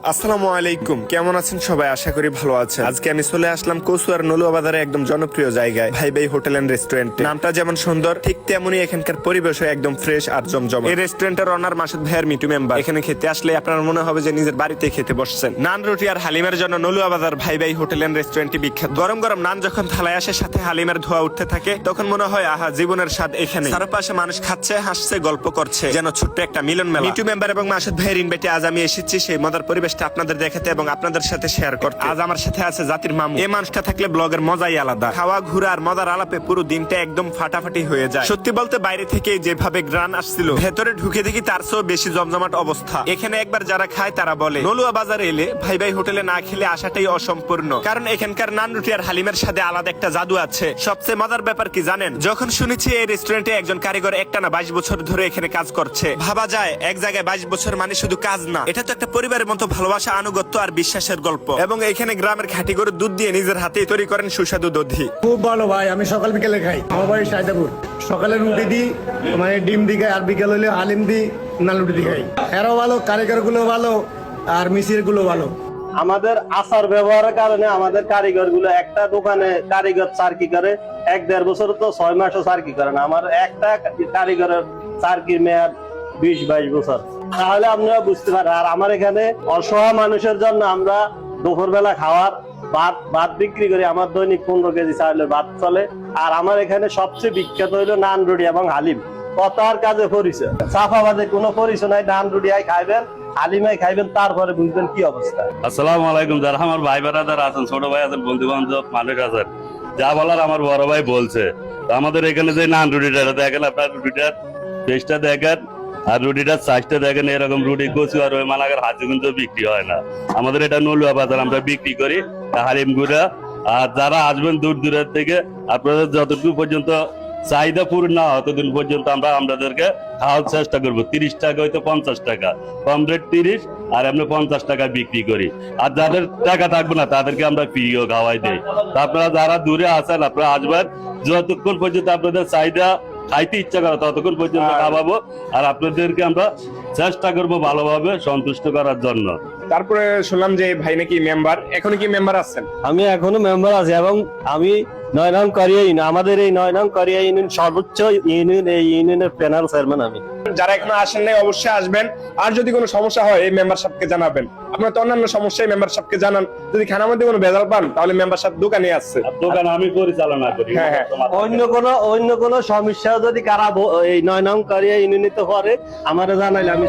আসসালামু আলাইকুম, কেমন আছেন সবাই? আশা করি ভালো আছেন। আজকে আমি চলে আসলাম কচুয়ার নলুয়া বাজারে একদম জনপ্রিয় জায়গায় ভাই ভাই হোটেল এন্ড রেস্টুরেন্ট। নামটা যেমন সুন্দর, ঠিক তেমনই এখানকার পরিবেশও একদম ফ্রেশ আর জমজম। এই রেস্টুরেন্টের অনার মাসুদ ভাইয়ের মিটু মেম্বার। এখানে খেতে আসলে আপনার মনে হবে যে নিজের বাড়িতে খেতে বসছেন। নান, রুটি আর হালিমের জন্য নলুয়া বাজার ভাই ভাই হোটেল এন্ড রেস্টুরেন্টটি বিখ্যাত। গরম গরম নান যখন থালায় আসে, সাথে হালিমের ধোয়া উঠতে থাকে, তখন মনে হয় আহা, জীবনের স্বাদ এখানে। চারপাশে মানুষ খাচ্ছে, হাসছে, গল্প করছে, যেন ছোট্ট একটা মিলন মেলা। মিটু মেম্বার এবং মাসুদ ভাইয়ের ইনভাইটে আজ আমি এসেছি সেই মজার পরিবেশটা আপনাদের দেখাতে এবং আপনাদের সাথে শেয়ার করতে। আজ আমার সাথে আছে জাতির মামু। এই মানুষটা থাকলে ব্লগের মজাই আলাদা। খাওয়া, ঘুরা আর মজার আলাপে পুরো দিনটা একদম ফাটাফাটি হয়ে যায়। সত্যি বলতে বাইরে থেকে যেভাবে গ্রান আসছিল, ভেতরে ঢুকে দেখি তার চেয়েও বেশি জমজমাট অবস্থা। এখানে একবার যারা খায় তারা বলে নলুয়া বাজারে এলে ভাই ভাই হোটেলে না খেলে আসাটাই অসম্পূর্ণ। কারণ এখানকার নান, রুটি আর হালিমের সাথে আলাদা একটা জাদু আছে। সবচেয়ে মজার ব্যাপার কি জানেন? যখন শুনেছি এই রেস্টুরেন্টে একজন কারিগর একটানা 22 বছর ধরে এখানে কাজ করছে, ভাবা যায় এক জায়গায় 22 বছর মানে শুধু কাজ না, এটা তো একটা পরিবারের মতো ভালোবাসা, আনুগত্য আর বিশ্বাসের গল্প। এবং এখানে গ্রামের খাঁটি গরুর দুধ দিয়ে নিজের হাতেই তৈরি করেন সুস্বাদু দধি। খুব ভালো ভাই, আমি সকাল বিকেলে খাই। আমার বাড়ি সাইদাপুর। সকালে রুটি দিই, মানে ডিম দি খাই, আর বিকেল হলে হালিম দিই, নাল রুটি দি খাই। এরাও ভালো, কারিগর গুলো ভালো, আর মিসির গুলো ভালো। আমাদের আচার ব্যবহারের কারণে আমাদের কারিগর গুলো, একটা দোকানে কারিগর চারকি করে 1-1.5 বছর, তো 6 মাসও চারকি করে না। আমার একটা কারিগরের চারকির মেয়াদ 20-22 বছর। তাহলে আপনারা বুঝতে পারেন। আর আমার এখানে অসহায় মানুষের জন্য আমরা দুপুরবেলা খাওয়ার ভাত বিক্রি করি। আমার দৈনিক 15 কেজি চাউলের ভাত চলে। আর আমার এখানে সবচেয়ে বিখ্যাত হইলো নান, রুটি এবং হালিম। কথার কাজে পরিচয়, চাপাবাদে কোনো পরিচয় নাই। নান, রুটি খাইবেন, হালিমাই খাইবেন, তারপরে বুঝবেন কি অবস্থা। আসসালামু আলাইকুম। যারা আমার ভাই বেড়াদার আছেন, ছোট ভাই আছেন, বন্ধু বান্ধব মানুষ আছেন, যা বলার আমার বড় ভাই বলছে। তো আমাদের এখানে যে নান রুটিটা দেখেন, আপনার রুটিটার টেস্টটা দেখেন আর রুটিটার সাইজটা দেখেন। এরকম রুটি কচু আর ওই মালাকার হাজি কিন্তু বিক্রি হয় না। আমাদের এটা নলুয়া বাজার, আমরা বিক্রি করি হালিম গুড়া। আর যারা আসবেন দূর দূরের থেকে, আপনাদের যতটুকু পর্যন্ত চাহিদা পূরণ না ততদিন পর্যন্ত আমরা আপনাদেরকে খাওয়ার চেষ্টা করবো। 30 টাকা হয়তো 50 টাকা, কম রেট 30, আর আমরা 50 টাকা বিক্রি করি। আর যাদের টাকা থাকবে না তাদেরকে আমরা ফ্রিও খাওয়াই দিই। তা আপনারা যারা দূরে আছেন, আপনারা আসবেন, যতক্ষণ পর্যন্ত আপনাদের চাহিদা খাইতে ইচ্ছা করে ততক্ষণ পর্যন্ত খাওয়াবো। আর আপনাদেরকে আমরা চেষ্টা করবো ভালোভাবে সন্তুষ্ট করার জন্য। তারপরে শুনলাম যে ভাই নাকি মেম্বার, এখনো কি মেম্বার আছেন? আমি এখনো মেম্বার আছি এবং আমি 9 নং করিয়া ইউনিয়ন, আমাদের এই 9 নং করিয়া ইউনিয়ন সর্বোচ্চ ইউনিয়ন, এই ইউনিয়নের প্যানেল চেয়ারম্যান আমি। যারা এখনো আসেন নাই অবশ্যই আসবেন। আর যদি কোনো সমস্যা হয় এই মেম্বার সাহেবকে জানাবেন। আপনার তো অন্যান্য সমস্যায় মেম্বার সাহেবকে জানান। যদি খানার মধ্যে কোনো ভেজাল পান তাহলে মেম্বার সাহেব দোকানে আসছে, দোকান আমি পরিচালনা করি। হ্যাঁ। অন্য কোনো সমস্যা যদি কারা এই 9 নং করিয়া ইউনিয়নে পরে আমারে জানাইলে আমি